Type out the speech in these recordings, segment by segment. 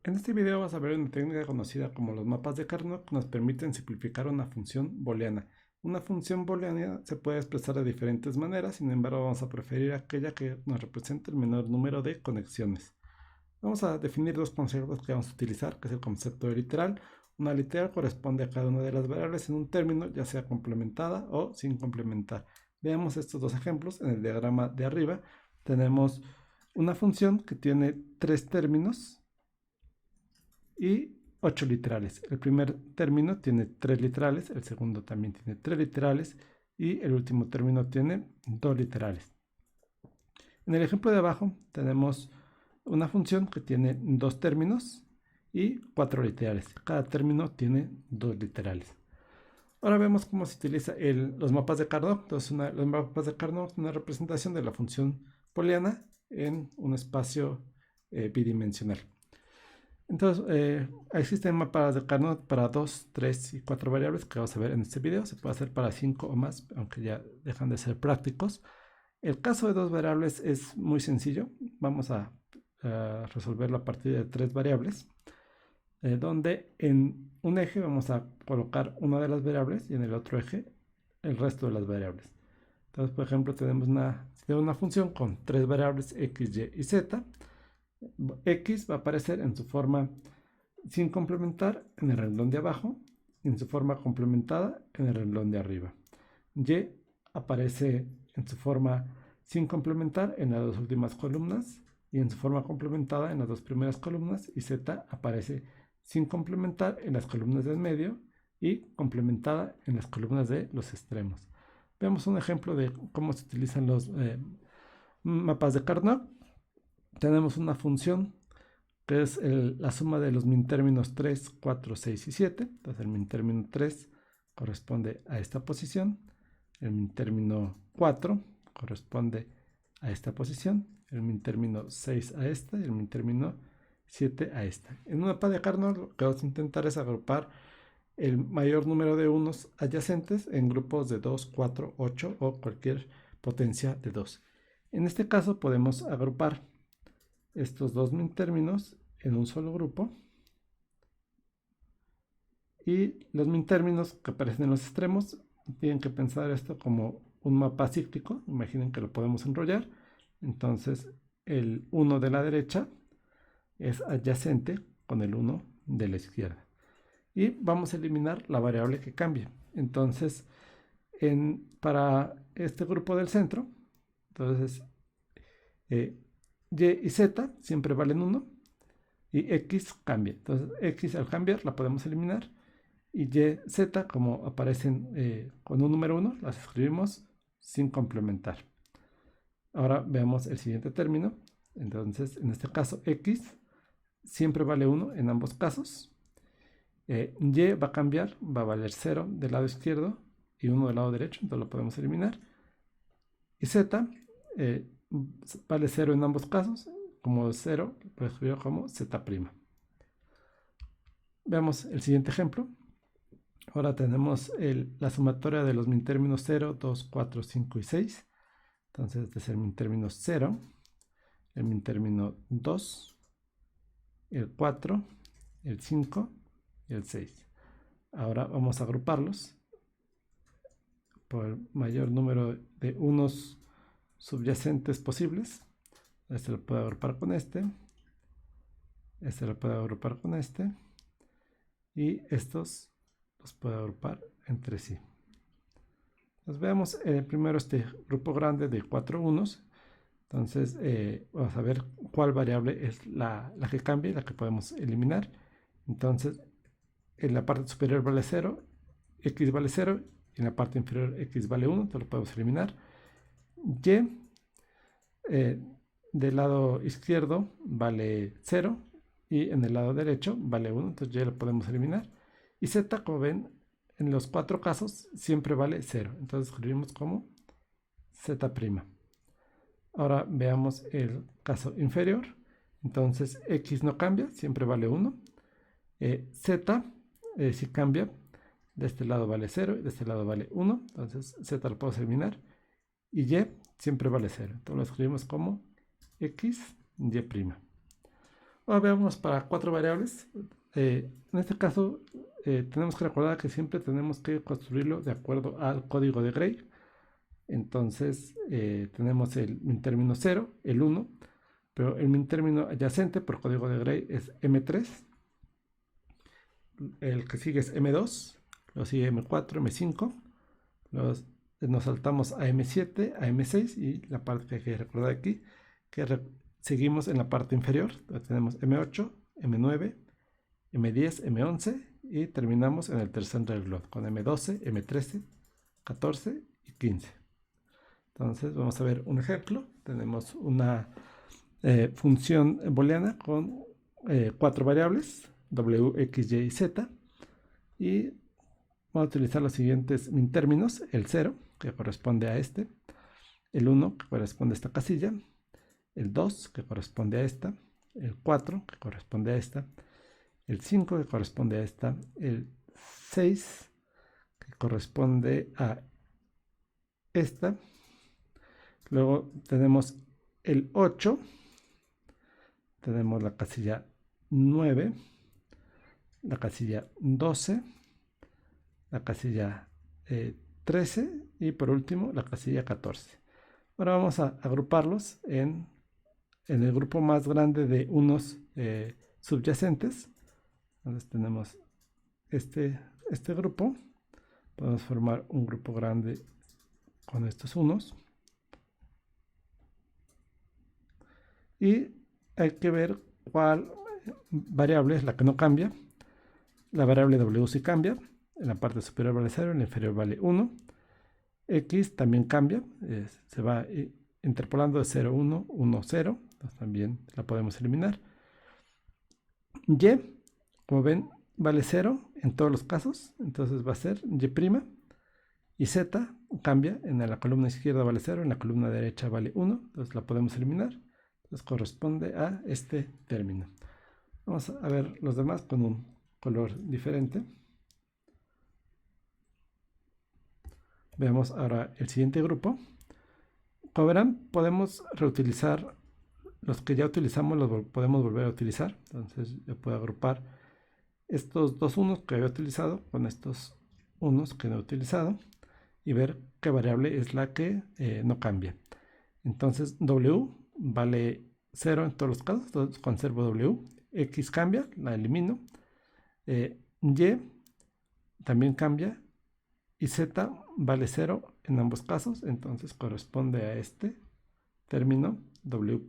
En este video vas a ver una técnica conocida como los mapas de Carnot que nos permiten simplificar una función booleana. Una función booleana se puede expresar de diferentes maneras, sin embargo vamos a preferir aquella que nos represente el menor número de conexiones. Vamos a definir dos conceptos que vamos a utilizar, que es el concepto de literal. Una literal corresponde a cada una de las variables en un término, ya sea complementada o sin complementar. Veamos estos dos ejemplos. En el diagrama de arriba tenemos una función que tiene tres términos y 8 literales. El primer término tiene 3 literales, el segundo también tiene 3 literales y el último término tiene 2 literales. En el ejemplo de abajo tenemos una función que tiene 2 términos y 4 literales. Cada término tiene 2 literales. Ahora vemos cómo se utiliza los mapas de Carnot. Entonces, los mapas de Carnot es una representación de la función booleana en un espacio bidimensional. Entonces, existen mapas de Carnot para 2, 3 y 4 variables que vamos a ver en este video. Se puede hacer para 5 o más, aunque ya dejan de ser prácticos. El caso de 2 variables es muy sencillo. Vamos a resolverlo a partir de 3 variables, donde en un eje vamos a colocar una de las variables y en el otro eje el resto de las variables. Entonces, por ejemplo, tenemos una función con 3 variables x, y y z. X va a aparecer en su forma sin complementar en el renglón de abajo y en su forma complementada en el renglón de arriba. Y aparece en su forma sin complementar en las dos últimas columnas y en su forma complementada en las dos primeras columnas, y Z aparece sin complementar en las columnas del medio y complementada en las columnas de los extremos. Veamos un ejemplo de cómo se utilizan los mapas de Carnot. Tenemos una función que es la suma de los mintérminos 3, 4, 6 y 7. Entonces el mintérmino 3 corresponde a esta posición, el mintérmino 4 corresponde a esta posición, el mintérmino 6 a esta y el mintérmino 7 a esta. En un mapa de Carnot lo que vamos a intentar es agrupar el mayor número de unos adyacentes en grupos de 2, 4, 8 o cualquier potencia de 2. En este caso podemos agrupar estos dos mintérminos en un solo grupo, y los mintérminos que aparecen en los extremos tienen que pensar esto como un mapa cíclico. Imaginen que lo podemos enrollar. Entonces el 1 de la derecha es adyacente con el 1 de la izquierda, y vamos a eliminar la variable que cambie. Entonces para este grupo del centro, entonces y y z siempre valen 1 y x cambia. Entonces x al cambiar la podemos eliminar, y y, z, como aparecen con un número 1, las escribimos sin complementar. Ahora veamos el siguiente término. Entonces en este caso x siempre vale 1 en ambos casos. Y va a cambiar, va a valer 0 del lado izquierdo y 1 del lado derecho, entonces lo podemos eliminar. Y z vale 0 en ambos casos, como 0, lo escribo como z'. Veamos el siguiente ejemplo. Ahora tenemos la sumatoria de los mintérminos 0, 2, 4, 5 y 6. Entonces este es el mintérmino 0, el mintérmino 2, el 4, el 5 y el 6. Ahora vamos a agruparlos por el mayor número de unos subyacentes posibles. Este lo puedo agrupar con este lo puedo agrupar con este, y estos los puedo agrupar entre sí. Entonces veamos primero este grupo grande de 4 unos. Entonces vamos a ver cuál variable es la que cambia y la que podemos eliminar. Entonces en la parte superior vale 0, x vale 0, y en la parte inferior x vale 1, entonces lo podemos eliminar. Y del lado izquierdo vale 0 y en el lado derecho vale 1, entonces ya lo podemos eliminar. Y z, como ven, en los 4 casos siempre vale 0, entonces escribimos como z'. Ahora veamos el caso inferior. Entonces x no cambia, siempre vale 1. Z si cambia, de este lado vale 0 y de este lado vale 1, entonces z lo podemos eliminar. Y y siempre vale 0, entonces lo escribimos como x, y'. Ahora veamos para 4 variables. En este caso, tenemos que recordar que siempre tenemos que construirlo de acuerdo al código de Gray. Entonces, tenemos el min término 0, el 1, pero el min término adyacente por código de Gray es M3. El que sigue es M2, luego sigue M4, M5. Nos saltamos a M7, a M6 y la parte que hay que recordar aquí, que seguimos en la parte inferior. Tenemos M8, M9, M10, M11 y terminamos en el tercer renglón con M12, M13, 14 y 15. Entonces vamos a ver un ejemplo. Tenemos una función booleana con 4 variables, w, x, y, z, y vamos a utilizar los siguientes min términos: el 0, que corresponde a este, el 1, que corresponde a esta casilla, el 2, que corresponde a esta, el 4, que corresponde a esta, el 5, que corresponde a esta, el 6, que corresponde a esta. Luego tenemos el 8, tenemos la casilla 9, la casilla 12, la casilla 13 y por último la casilla 14. Ahora vamos a agruparlos en el grupo más grande de unos subyacentes. Entonces tenemos este grupo. Podemos formar un grupo grande con estos unos. Y hay que ver cuál variable es la que no cambia. La variable w sí cambia. En la parte superior vale 0, en la inferior vale 1. X también cambia. Se va interpolando de 0, 1, 1, 0. Entonces también la podemos eliminar. Y, como ven, vale 0 en todos los casos. Entonces va a ser y'. Y z cambia. En la columna izquierda vale 0, en la columna derecha vale 1. Entonces la podemos eliminar. Entonces corresponde a este término. Vamos a ver los demás con un color diferente. Veamos ahora el siguiente grupo. Como verán, podemos reutilizar los que ya utilizamos, los podemos volver a utilizar. Entonces yo puedo agrupar estos dos unos que había utilizado con estos unos que no he utilizado y ver qué variable es la que no cambia. Entonces w vale 0 en todos los casos, entonces conservo w. X cambia, la elimino. Y también cambia. Y z vale 0 en ambos casos, entonces corresponde a este término w',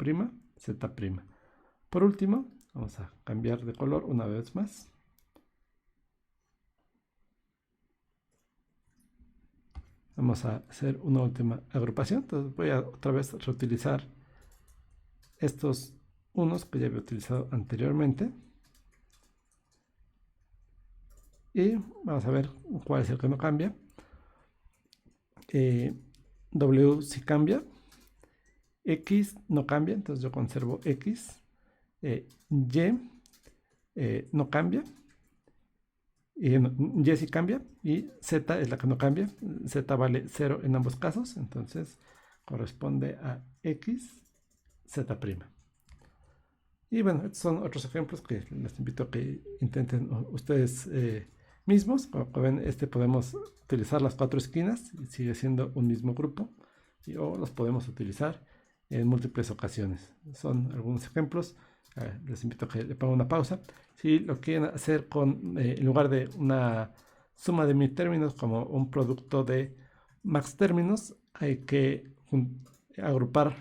z'. Por último, vamos a cambiar de color una vez más. Vamos a hacer una última agrupación. Entonces voy a otra vez reutilizar estos unos que ya había utilizado anteriormente. Y vamos a ver cuál es el que no cambia. W sí cambia. X no cambia, entonces yo conservo X. Y no cambia. Y sí cambia. Y Z es la que no cambia. Z vale 0 en ambos casos, entonces corresponde a X, Z'. Y bueno, estos son otros ejemplos que les invito a que intenten ustedes mismos. Como ven, podemos utilizar las 4 esquinas y sigue siendo un mismo grupo. O los podemos utilizar en múltiples ocasiones. Son algunos ejemplos. Les invito a que le pongan una pausa. Si lo quieren hacer con, en lugar de una suma de min términos, como un producto de max términos, hay que agrupar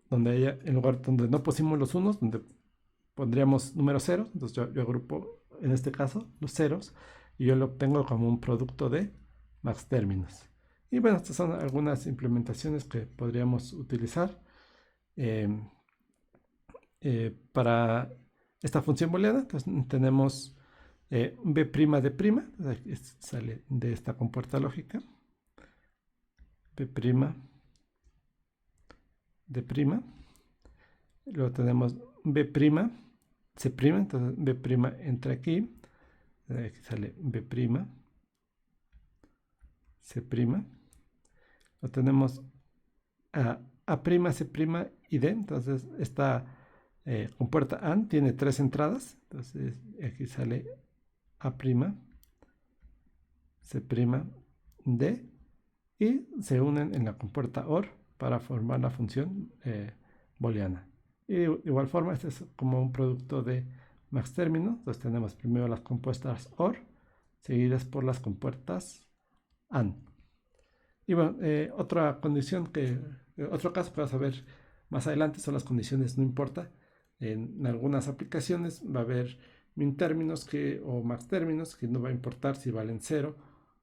donde haya, en lugar donde no pusimos los unos, donde pondríamos números ceros. Entonces yo agrupo en este caso los ceros y yo lo obtengo como un producto de max términos. Y bueno, estas son algunas implementaciones que podríamos utilizar para esta función booleana. Entonces tenemos b' de', aquí sale de esta compuerta lógica, b' de'. Luego tenemos b', c', entonces b' entra aquí, aquí sale b', c'. Lo tenemos a', c' y d, entonces esta compuerta AND tiene 3 entradas, entonces aquí sale A', C', D, y se unen en la compuerta OR para formar la función booleana. Y de igual forma, este es como un producto de max término. Entonces tenemos primero las compuertas OR, seguidas por las compuertas AND. Y bueno, otra condición otro caso que vas a ver más adelante son las condiciones no importa. En algunas aplicaciones va a haber min términos o max términos que no va a importar si valen 0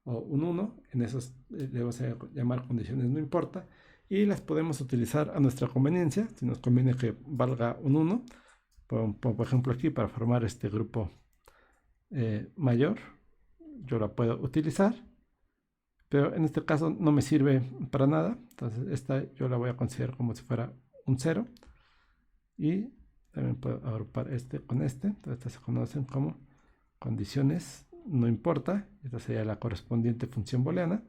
o un 1. En esos debemos llamar condiciones no importa, y las podemos utilizar a nuestra conveniencia. Si nos conviene que valga un 1, por ejemplo aquí para formar este grupo mayor, yo la puedo utilizar, pero en este caso no me sirve para nada. Entonces esta yo la voy a considerar como si fuera un 0, y también puedo agrupar este con este. Entonces estas se conocen como condiciones no importa. Esta sería la correspondiente función booleana.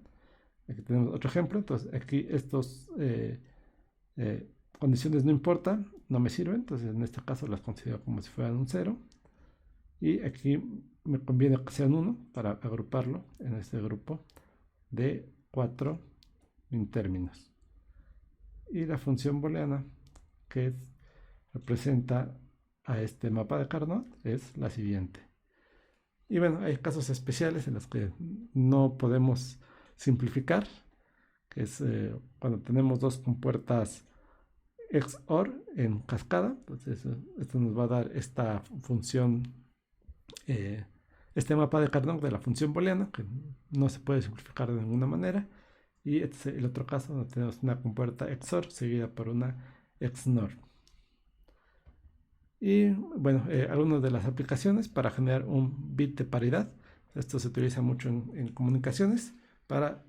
Aquí tenemos otro ejemplo. Entonces aquí estos condiciones no importa no me sirven, entonces en este caso las considero como si fueran un 0, y aquí me conviene que sean 1 para agruparlo en este grupo de 4 min términos. Y la función booleana que representa a este mapa de Carnot es la siguiente. Y bueno, hay casos especiales en los que no podemos simplificar, que es cuando tenemos dos compuertas XOR en cascada. Entonces esto nos va a dar esta función, este mapa de Carnot de la función booleana, que no se puede simplificar de ninguna manera. Y este es el otro caso donde tenemos una compuerta XOR seguida por una XNOR. Y bueno, algunas de las aplicaciones para generar un bit de paridad. Esto se utiliza mucho en comunicaciones para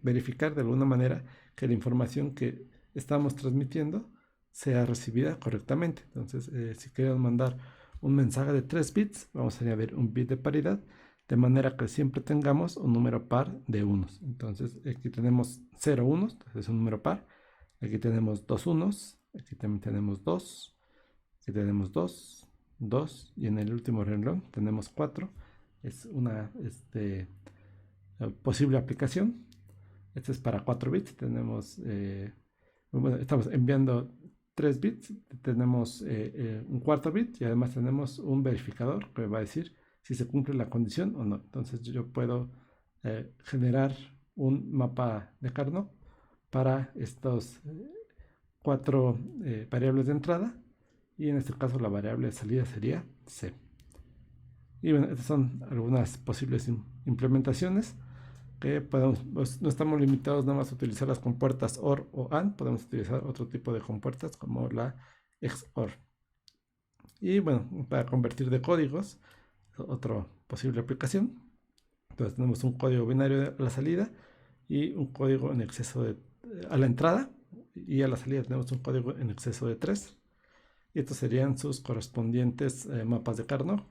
verificar de alguna manera que la información que estamos transmitiendo sea recibida correctamente. Entonces, si queremos mandar un mensaje de 3 bits, vamos a añadir un bit de paridad, de manera que siempre tengamos un número par de unos. Entonces, aquí tenemos 0 unos, entonces es un número par. Aquí tenemos 2 unos, aquí también tenemos 2. Aquí tenemos 2, 2, y en el último renglón tenemos 4. Es una posible aplicación. Este es para 4 bits. Tenemos, bueno, estamos enviando 3 bits. Tenemos un cuarto bit, y además tenemos un verificador que va a decir si se cumple la condición o no. Entonces yo puedo generar un mapa de Carnot para estos 4 variables de entrada, y en este caso la variable de salida sería C. Y bueno, estas son algunas posibles implementaciones que podemos, pues, no estamos limitados nada más a utilizar las compuertas OR o AND, podemos utilizar otro tipo de compuertas como la XOR. Y bueno, para convertir de códigos, otra posible aplicación. Entonces tenemos un código binario a la salida y un código en exceso a la entrada, y a la salida tenemos un código en exceso de 3. Y estos serían sus correspondientes mapas de Carnot,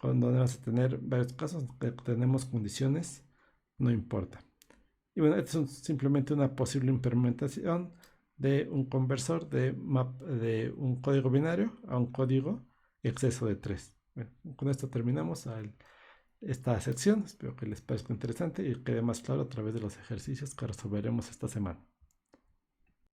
donde vamos a tener varios casos que tenemos condiciones no importa. Y bueno, esto es simplemente una posible implementación de un conversor de un código binario a un código exceso de 3. Bueno, con esto terminamos esta sección. Espero que les parezca interesante y quede más claro a través de los ejercicios que resolveremos esta semana.